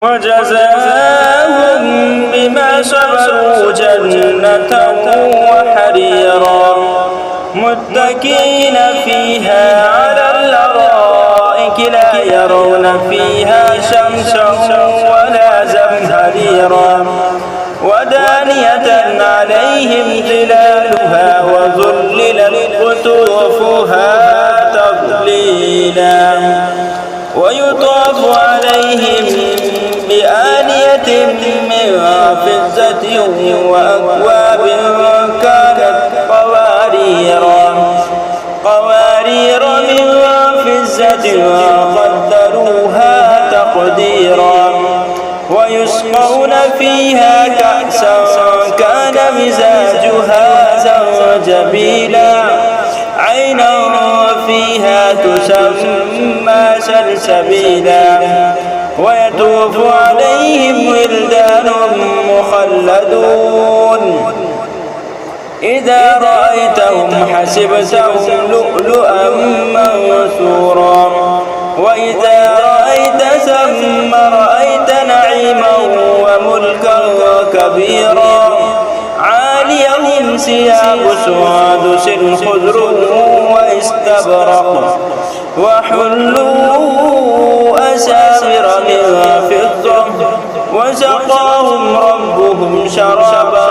وجزاهم بما صبروا جنة وحريرا متكئين فيها على الأرائك لا يرون فيها شمسا ولا زمهريرا ودانية عليهم ظلالها وذللت قطوفها تضليلا ويطاف عليهم بآنية من فضة وأكواب كانت قوارير من فضة وقدروها تقديرا ويسقون فيها كأسا كان مزاجها زنجبيلا عينا فيها تسمى سلسبيلا ويطوف عليهم ولدان مخلدون إذا رأيتهم حسبتهم لؤلؤا منثورا وإذا رأيت ثم رأيت نعيما وملكا كبيرا عاليهم ثياب سندس خضر واستبرق وحلوا أساور من فضة وسقاهم ربهم شرابا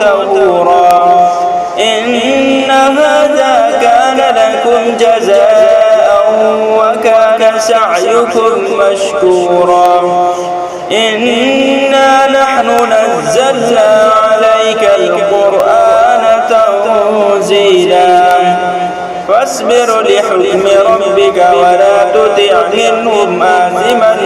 طهورا إن هذا كان لكم جزاء وكان سعيكم مشكورا إنا نحن نزلنا عليك القرآن تنزيلا فاصبر لحكم ربك ولا تطع منهم آثما